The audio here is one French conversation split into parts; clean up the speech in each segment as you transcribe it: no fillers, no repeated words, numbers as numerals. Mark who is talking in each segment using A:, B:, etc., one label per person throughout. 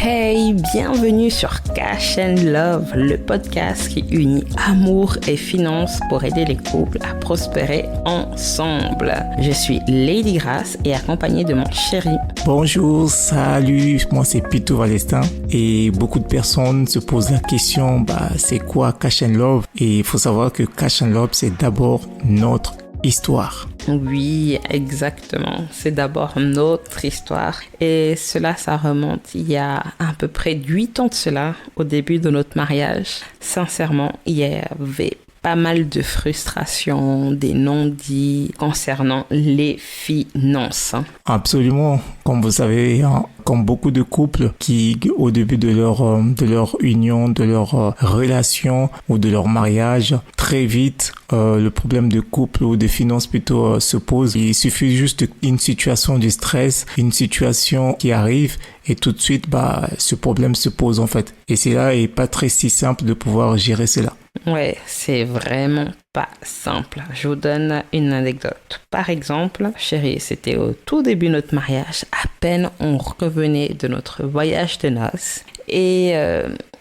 A: Hey, bienvenue sur Cash and Love, le podcast qui unit amour et finances pour aider les couples à prospérer ensemble. Je suis Lady Grace et accompagnée de mon chéri.
B: Bonjour, salut, moi c'est Pito Valestin et beaucoup de personnes se posent la question, c'est quoi Cash and Love? Et il faut savoir que Cash and Love c'est d'abord notre histoire.
A: Oui, exactement. C'est d'abord notre histoire. Et cela, ça remonte il y a à peu près 8 ans de cela, au début de notre mariage. Sincèrement, il y avait pas mal de frustration, des non-dits concernant les finances.
B: Absolument. Comme vous savez, comme beaucoup de couples qui, au début de leur union, de leur relation ou de leur mariage, très vite, le problème de couple ou de finances plutôt se pose. Il suffit juste d'une situation de stress, une situation qui arrive et tout de suite, ce problème se pose en fait. Et c'est là et pas très si simple de pouvoir gérer cela.
A: Ouais, c'est vraiment pas simple. Je vous donne une anecdote. Par exemple, chérie, c'était au tout début de notre mariage. À peine on revenait de notre voyage de noces. Et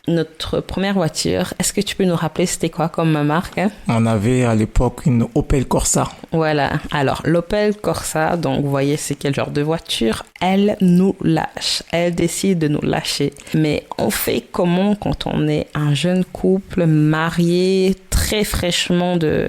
A: notre première voiture, est-ce que tu peux nous rappeler c'était quoi comme marque?
B: On avait à l'époque une Opel Corsa.
A: Voilà. Alors, l'Opel Corsa, donc vous voyez c'est quel genre de voiture? Elle nous lâche. Elle décide de nous lâcher. Mais on fait comment quand on est un jeune couple marié très fraîchement de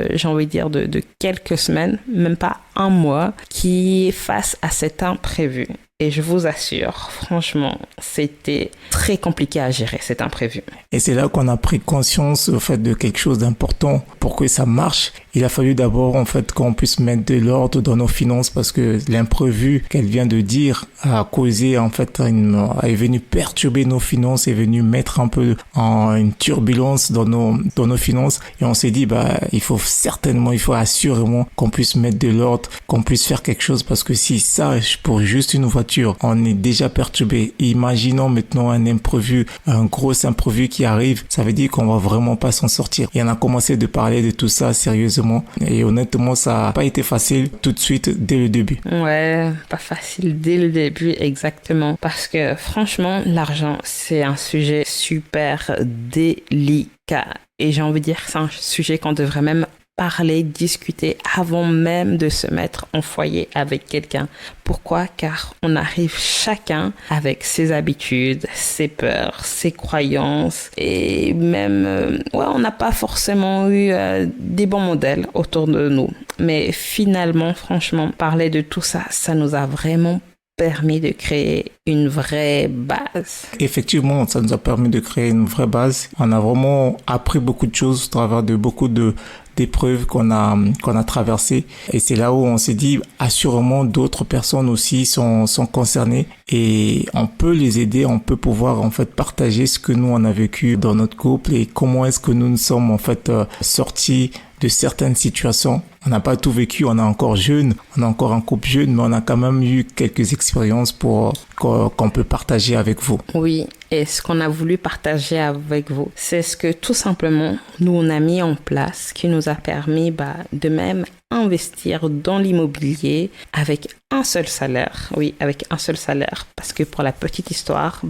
A: quelques semaines, même pas un mois, qui est face à cet imprévu? Et je vous assure, franchement, c'était très compliqué à gérer cet imprévu.
B: Et c'est là qu'on a pris conscience au fait de quelque chose d'important pour que ça marche. Il a fallu d'abord en fait qu'on puisse mettre de l'ordre dans nos finances parce que l'imprévu qu'elle vient de dire a causé en fait est venu perturber nos finances, est venu mettre un peu en une turbulence dans nos finances et on s'est dit il faut assurément qu'on puisse mettre de l'ordre, qu'on puisse faire quelque chose parce que si ça pour juste une voiture on est déjà perturbé. Imaginons maintenant un gros imprévu qui arrive, ça veut dire qu'on va vraiment pas s'en sortir. Et on a commencé de parler de tout ça sérieusement et honnêtement ça n'a pas été facile tout de suite dès le début.
A: Ouais, pas facile dès le début exactement parce que franchement l'argent c'est un sujet super délicat et j'ai envie de dire que c'est un sujet qu'on devrait même parler, discuter avant même de se mettre en foyer avec quelqu'un. Pourquoi? Car on arrive chacun avec ses habitudes, ses peurs, ses croyances et même, on n'a pas forcément eu des bons modèles autour de nous. Mais finalement, franchement, parler de tout ça, ça nous a vraiment permis de créer une vraie base.
B: Effectivement, ça nous a permis de créer une vraie base. On a vraiment appris beaucoup de choses au travers de beaucoup d'épreuves qu'on a traversées. Et c'est là où on s'est dit, assurément, d'autres personnes aussi sont concernées et on peut les aider, on peut pouvoir en fait partager ce que nous on a vécu dans notre couple et comment est-ce que nous sommes en fait sortis de certaines situations. On n'a pas tout vécu, on est encore jeune, on est encore un couple jeune, mais on a quand même eu quelques expériences qu'on peut partager avec vous.
A: Oui, et ce qu'on a voulu partager avec vous, c'est ce que tout simplement nous on a mis en place, qui nous a permis de même investir dans l'immobilier avec un seul salaire. Oui, avec un seul salaire. Parce que pour la petite histoire,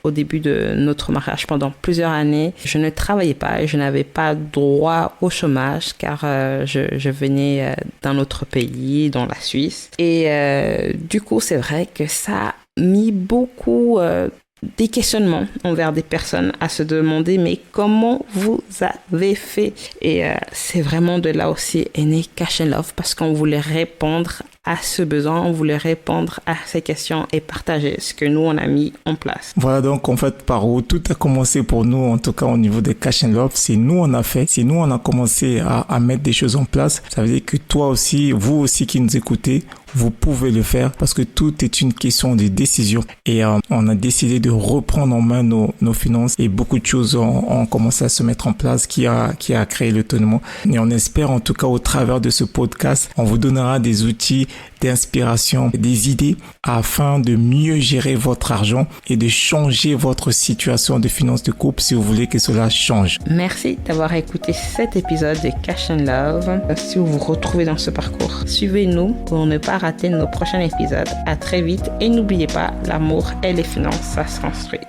A: au début de notre mariage, pendant plusieurs années, je ne travaillais pas et je n'avais pas droit au chômage car je venais d'un autre pays, dans la Suisse. Et du coup, c'est vrai que ça a mis beaucoup des questionnements envers des personnes à se demander mais comment vous avez fait? Et c'est vraiment de là aussi est né Cash and Love parce qu'on voulait répondre à ce besoin, on voulait répondre à ces questions et partager ce que nous on a mis en place.
B: Voilà donc en fait par où tout a commencé pour nous, en tout cas au niveau de Cash and Love, c'est nous on a commencé à mettre des choses en place. Ça veut dire que toi aussi, vous aussi qui nous écoutez, vous pouvez le faire parce que tout est une question de décision et on a décidé de reprendre en main nos finances et beaucoup de choses ont commencé à se mettre en place qui a créé l'autonomie et on espère en tout cas au travers de ce podcast, on vous donnera des outils d'inspiration, des idées afin de mieux gérer votre argent et de changer votre situation de finances de couple si vous voulez que cela change.
A: Merci d'avoir écouté cet épisode de Cash and Love. Si vous vous retrouvez dans ce parcours, suivez-nous pour ne pas rater nos prochains épisodes. À très vite et n'oubliez pas, l'amour et les finances, ça se construit.